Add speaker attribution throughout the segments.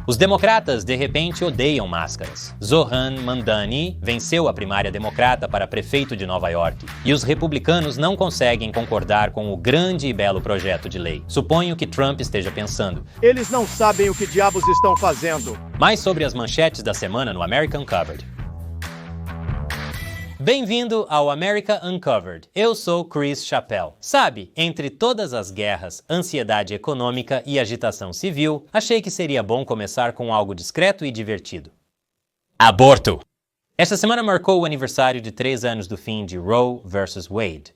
Speaker 1: Os democratas, de repente, odeiam máscaras. Zohran Mamdani venceu a primária democrata para prefeito de Nova York. E os republicanos não conseguem concordar com o grande e belo projeto de lei. Suponho que Trump esteja pensando:
Speaker 2: eles não sabem o que diabos estão fazendo.
Speaker 1: Mais sobre as manchetes da semana no America Uncovered. Bem-vindo ao America Uncovered. Eu sou Chris Chappell. Sabe, entre todas as guerras, ansiedade econômica e agitação civil, achei que seria bom começar com algo discreto e divertido. Aborto! Esta semana marcou o aniversário de 3 anos do fim de Roe vs. Wade.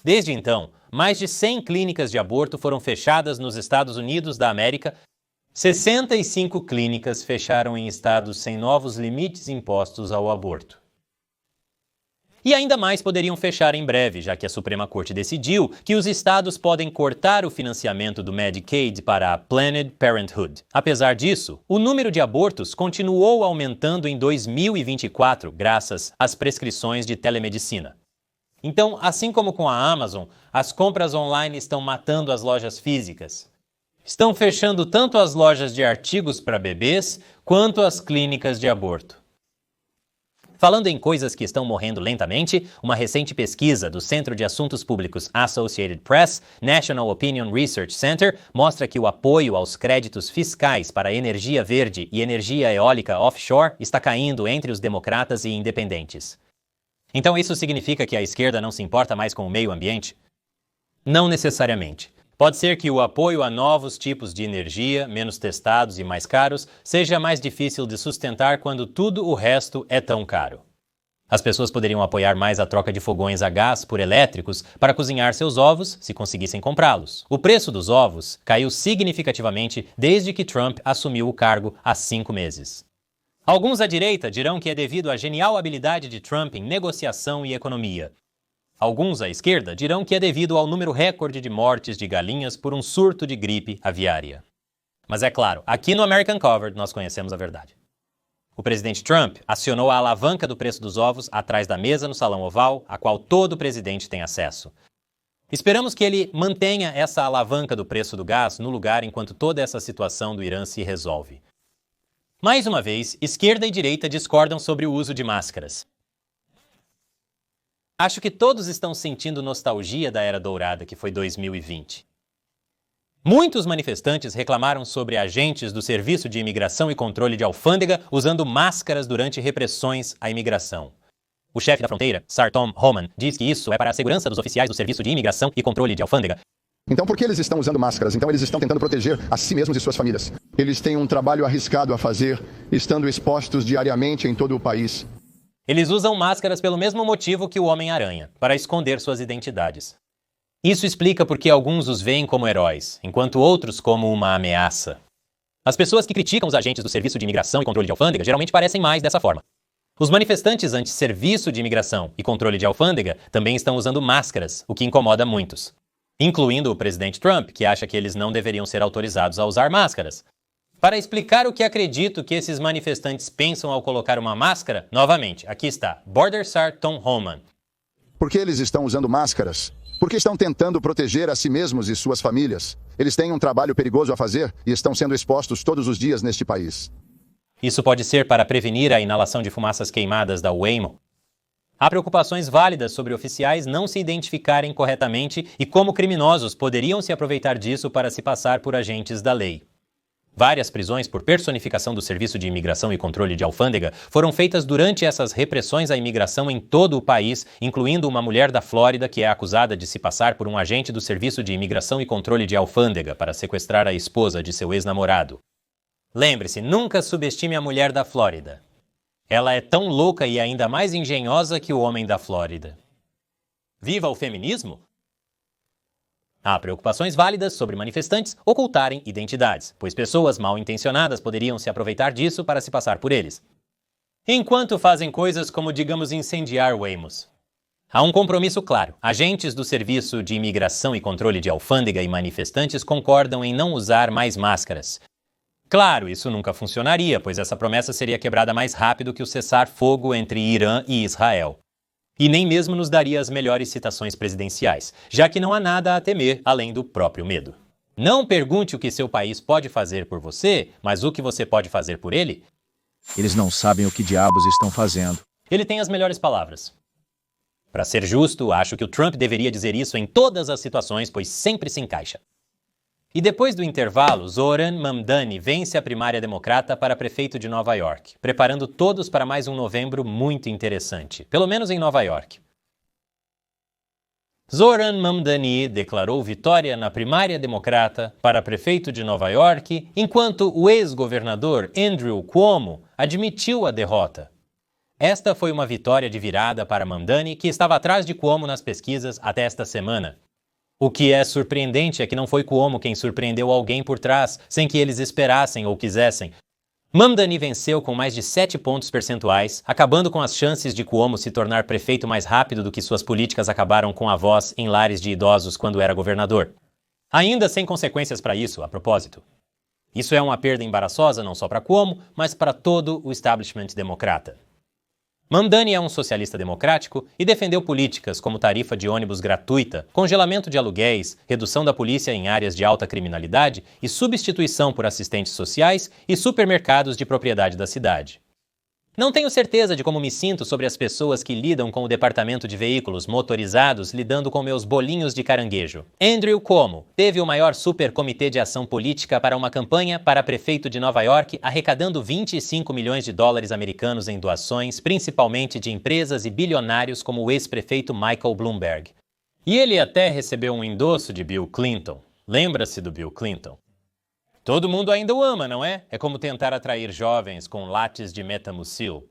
Speaker 1: Desde então, mais de 100 clínicas de aborto foram fechadas nos Estados Unidos da América. 65 clínicas fecharam em estados sem novos limites impostos ao aborto. E ainda mais poderiam fechar em breve, já que a Suprema Corte decidiu que os estados podem cortar o financiamento do Medicaid para a Planned Parenthood. Apesar disso, o número de abortos continuou aumentando em 2024 graças às prescrições de telemedicina. Então, assim como com a Amazon, as compras online estão matando as lojas físicas. Estão fechando tanto as lojas de artigos para bebês quanto as clínicas de aborto. Falando em coisas que estão morrendo lentamente, uma recente pesquisa do Centro de Assuntos Públicos Associated Press, National Opinion Research Center, mostra que o apoio aos créditos fiscais para energia verde e energia eólica offshore está caindo entre os democratas e independentes. Então isso significa que a esquerda não se importa mais com o meio ambiente? Não necessariamente. Pode ser que o apoio a novos tipos de energia, menos testados e mais caros, seja mais difícil de sustentar quando tudo o resto é tão caro. As pessoas poderiam apoiar mais a troca de fogões a gás por elétricos para cozinhar seus ovos, se conseguissem comprá-los. O preço dos ovos caiu significativamente desde que Trump assumiu o cargo há 5 meses. Alguns à direita dirão que é devido à genial habilidade de Trump em negociação e economia. Alguns à esquerda dirão que é devido ao número recorde de mortes de galinhas por um surto de gripe aviária. Mas é claro, aqui no American Covered nós conhecemos a verdade. O presidente Trump acionou a alavanca do preço dos ovos atrás da mesa no Salão Oval, a qual todo presidente tem acesso. Esperamos que ele mantenha essa alavanca do preço do gás no lugar enquanto toda essa situação do Irã se resolve. Mais uma vez, esquerda e direita discordam sobre o uso de máscaras. Acho que todos estão sentindo nostalgia da era dourada que foi 2020. Muitos manifestantes reclamaram sobre agentes do Serviço de Imigração e Controle de Alfândega usando máscaras durante repressões à imigração. O chefe da fronteira, Sir Tom Homan, diz que isso é para a segurança dos oficiais do Serviço de Imigração e Controle de Alfândega.
Speaker 3: Então por que eles estão usando máscaras? Então eles estão tentando proteger a si mesmos e suas famílias. Eles têm um trabalho arriscado a fazer, estando expostos diariamente em todo o país.
Speaker 1: Eles usam máscaras pelo mesmo motivo que o Homem-Aranha, para esconder suas identidades. Isso explica por que alguns os veem como heróis, enquanto outros como uma ameaça. As pessoas que criticam os agentes do Serviço de Imigração e Controle de Alfândega geralmente parecem mais dessa forma. Os manifestantes anti-Serviço de Imigração e Controle de Alfândega também estão usando máscaras, o que incomoda muitos. Incluindo o presidente Trump, que acha que eles não deveriam ser autorizados a usar máscaras. Para explicar o que acredito que esses manifestantes pensam ao colocar uma máscara, novamente, aqui está, Border Sir Tom Homan.
Speaker 3: Por que eles estão usando máscaras? Porque estão tentando proteger a si mesmos e suas famílias. Eles têm um trabalho perigoso a fazer e estão sendo expostos todos os dias neste país.
Speaker 1: Isso pode ser para prevenir a inalação de fumaças queimadas da Waymo. Há preocupações válidas sobre oficiais não se identificarem corretamente e como criminosos poderiam se aproveitar disso para se passar por agentes da lei. Várias prisões por personificação do Serviço de Imigração e Controle de Alfândega foram feitas durante essas repressões à imigração em todo o país, incluindo uma mulher da Flórida que é acusada de se passar por um agente do Serviço de Imigração e Controle de Alfândega para sequestrar a esposa de seu ex-namorado. Lembre-se, nunca subestime a mulher da Flórida. Ela é tão louca e ainda mais engenhosa que o homem da Flórida. Viva o feminismo? Há preocupações válidas sobre manifestantes ocultarem identidades, pois pessoas mal intencionadas poderiam se aproveitar disso para se passar por eles. Enquanto fazem coisas como, digamos, incendiar Waymos. Há um compromisso claro. Agentes do Serviço de Imigração e Controle de Alfândega e manifestantes concordam em não usar mais máscaras. Claro, isso nunca funcionaria, pois essa promessa seria quebrada mais rápido que o cessar-fogo entre Irã e Israel. E nem mesmo nos daria as melhores citações presidenciais, já que não há nada a temer além do próprio medo. Não pergunte o que seu país pode fazer por você, mas o que você pode fazer por ele.
Speaker 2: Eles não sabem o que diabos estão fazendo.
Speaker 1: Ele tem as melhores palavras. Para ser justo, acho que o Trump deveria dizer isso em todas as situações, pois sempre se encaixa. E depois do intervalo, Zoran Mamdani vence a primária democrata para prefeito de Nova York, preparando todos para mais um novembro muito interessante, pelo menos em Nova York. Zoran Mamdani declarou vitória na primária democrata para prefeito de Nova York, enquanto o ex-governador Andrew Cuomo admitiu a derrota. Esta foi uma vitória de virada para Mamdani, que estava atrás de Cuomo nas pesquisas até esta semana. O que é surpreendente é que não foi Cuomo quem surpreendeu alguém por trás, sem que eles esperassem ou quisessem. Mamdani venceu com mais de 7 pontos percentuais, acabando com as chances de Cuomo se tornar prefeito mais rápido do que suas políticas acabaram com avós em lares de idosos quando era governador. Ainda sem consequências para isso, a propósito. Isso é uma perda embaraçosa não só para Cuomo, mas para todo o establishment democrata. Mamdani é um socialista democrático e defendeu políticas como tarifa de ônibus gratuita, congelamento de aluguéis, redução da polícia em áreas de alta criminalidade e substituição por assistentes sociais e supermercados de propriedade da cidade. Não tenho certeza de como me sinto sobre as pessoas que lidam com o departamento de veículos motorizados lidando com meus bolinhos de caranguejo. Andrew Cuomo teve o maior supercomitê de ação política para uma campanha para prefeito de Nova York, arrecadando 25 milhões de dólares americanos em doações, principalmente de empresas e bilionários como o ex-prefeito Michael Bloomberg. E ele até recebeu um endosso de Bill Clinton. Lembra-se do Bill Clinton? Todo mundo ainda o ama, não é? É como tentar atrair jovens com lates de metamucil.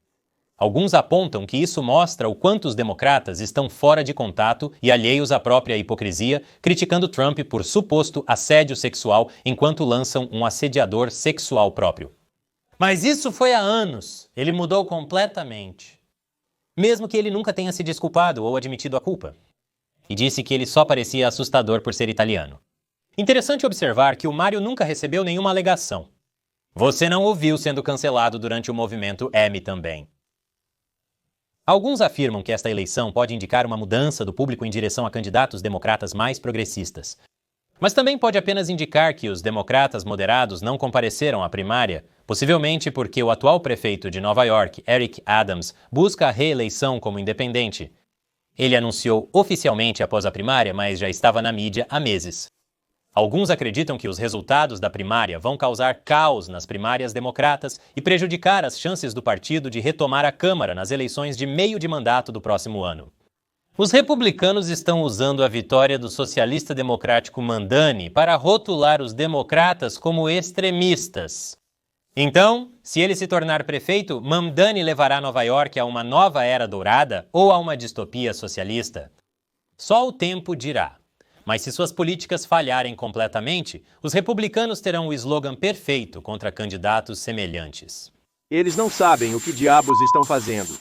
Speaker 1: Alguns apontam que isso mostra o quanto os democratas estão fora de contato e alheios à própria hipocrisia, criticando Trump por suposto assédio sexual enquanto lançam um assediador sexual próprio. Mas isso foi há anos. Ele mudou completamente. Mesmo que ele nunca tenha se desculpado ou admitido a culpa. E disse que ele só parecia assustador por ser italiano. Interessante observar que o Mário nunca recebeu nenhuma alegação. Você não o viu sendo cancelado durante o movimento M também. Alguns afirmam que esta eleição pode indicar uma mudança do público em direção a candidatos democratas mais progressistas. Mas também pode apenas indicar que os democratas moderados não compareceram à primária, possivelmente porque o atual prefeito de Nova York, Eric Adams, busca a reeleição como independente. Ele anunciou oficialmente após a primária, mas já estava na mídia há meses. Alguns acreditam que os resultados da primária vão causar caos nas primárias democratas e prejudicar as chances do partido de retomar a Câmara nas eleições de meio de mandato do próximo ano. Os republicanos estão usando a vitória do socialista democrático Mamdani para rotular os democratas como extremistas. Então, se ele se tornar prefeito, Mamdani levará Nova York a uma nova era dourada ou a uma distopia socialista? Só o tempo dirá. Mas se suas políticas falharem completamente, os republicanos terão o slogan perfeito contra candidatos semelhantes.
Speaker 2: Eles não sabem o que diabos estão fazendo.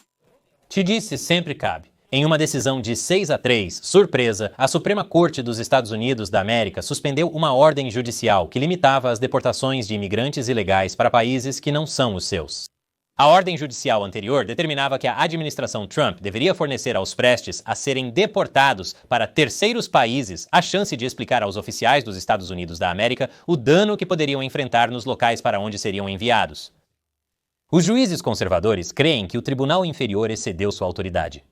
Speaker 1: Te disse sempre cabe. Em uma decisão de 6-3, surpresa, a Suprema Corte dos Estados Unidos da América suspendeu uma ordem judicial que limitava as deportações de imigrantes ilegais para países que não são os seus. A ordem judicial anterior determinava que a administração Trump deveria fornecer aos prestes a serem deportados para terceiros países a chance de explicar aos oficiais dos Estados Unidos da América o dano que poderiam enfrentar nos locais para onde seriam enviados. Os juízes conservadores creem que o Tribunal Inferior excedeu sua autoridade.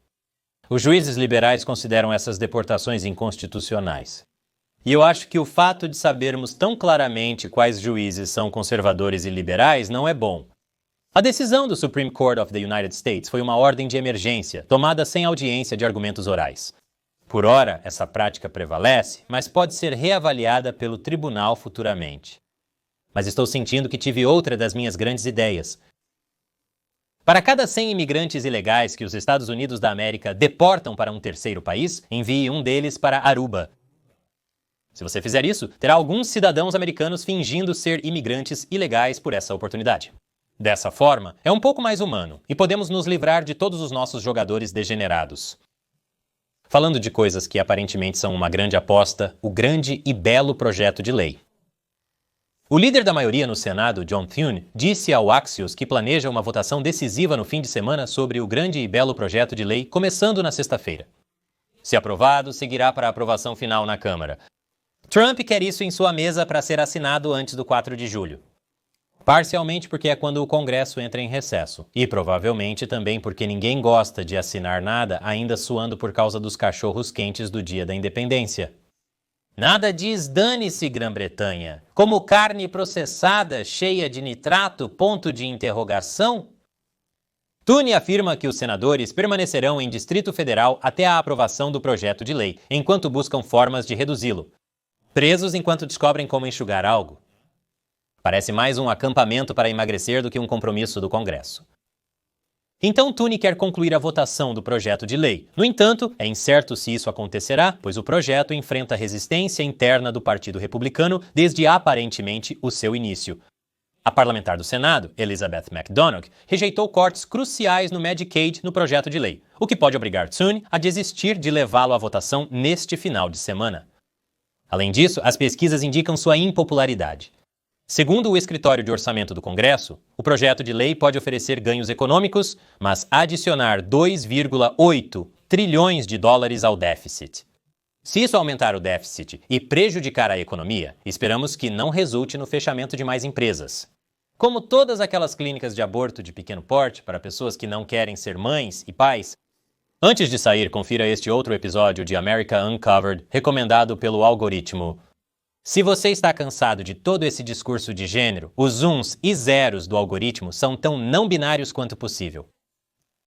Speaker 1: Os juízes liberais consideram essas deportações inconstitucionais. E eu acho que o fato de sabermos tão claramente quais juízes são conservadores e liberais não é bom. A decisão do Supreme Court of the United States foi uma ordem de emergência, tomada sem audiência de argumentos orais. Por ora, essa prática prevalece, mas pode ser reavaliada pelo tribunal futuramente. Mas estou sentindo que tive outra das minhas grandes ideias. Para cada 100 imigrantes ilegais que os Estados Unidos da América deportam para um terceiro país, envie um deles para Aruba. Se você fizer isso, terá alguns cidadãos americanos fingindo ser imigrantes ilegais por essa oportunidade. Dessa forma, é um pouco mais humano e podemos nos livrar de todos os nossos jogadores degenerados. Falando de coisas que aparentemente são uma grande aposta, o grande e belo projeto de lei. O líder da maioria no Senado, John Thune, disse ao Axios que planeja uma votação decisiva no fim de semana sobre o grande e belo projeto de lei, começando na sexta-feira. Se aprovado, seguirá para a aprovação final na Câmara. Trump quer isso em sua mesa para ser assinado antes do 4 de julho. Parcialmente porque é quando o Congresso entra em recesso, e provavelmente também porque ninguém gosta de assinar nada ainda suando por causa dos cachorros quentes do Dia da Independência. Nada diz dane-se Grã-Bretanha. Como carne processada cheia de nitrato, ponto de interrogação? Tooney afirma que os senadores permanecerão em Distrito Federal até a aprovação do projeto de lei, enquanto buscam formas de reduzi-lo. Presos enquanto descobrem como enxugar algo. Parece mais um acampamento para emagrecer do que um compromisso do Congresso. Então Tooney quer concluir a votação do projeto de lei. No entanto, é incerto se isso acontecerá, pois o projeto enfrenta resistência interna do Partido Republicano desde aparentemente o seu início. A parlamentar do Senado, Elizabeth McDonough, rejeitou cortes cruciais no Medicaid no projeto de lei, o que pode obrigar Tooney a desistir de levá-lo à votação neste final de semana. Além disso, as pesquisas indicam sua impopularidade. Segundo o Escritório de Orçamento do Congresso, o projeto de lei pode oferecer ganhos econômicos, mas adicionar 2,8 trilhões de dólares ao déficit. Se isso aumentar o déficit e prejudicar a economia, esperamos que não resulte no fechamento de mais empresas. Como todas aquelas clínicas de aborto de pequeno porte para pessoas que não querem ser mães e pais. Antes de sair, confira este outro episódio de America Uncovered, recomendado pelo algoritmo. Se você está cansado de todo esse discurso de gênero, os uns e zeros do algoritmo são tão não binários quanto possível.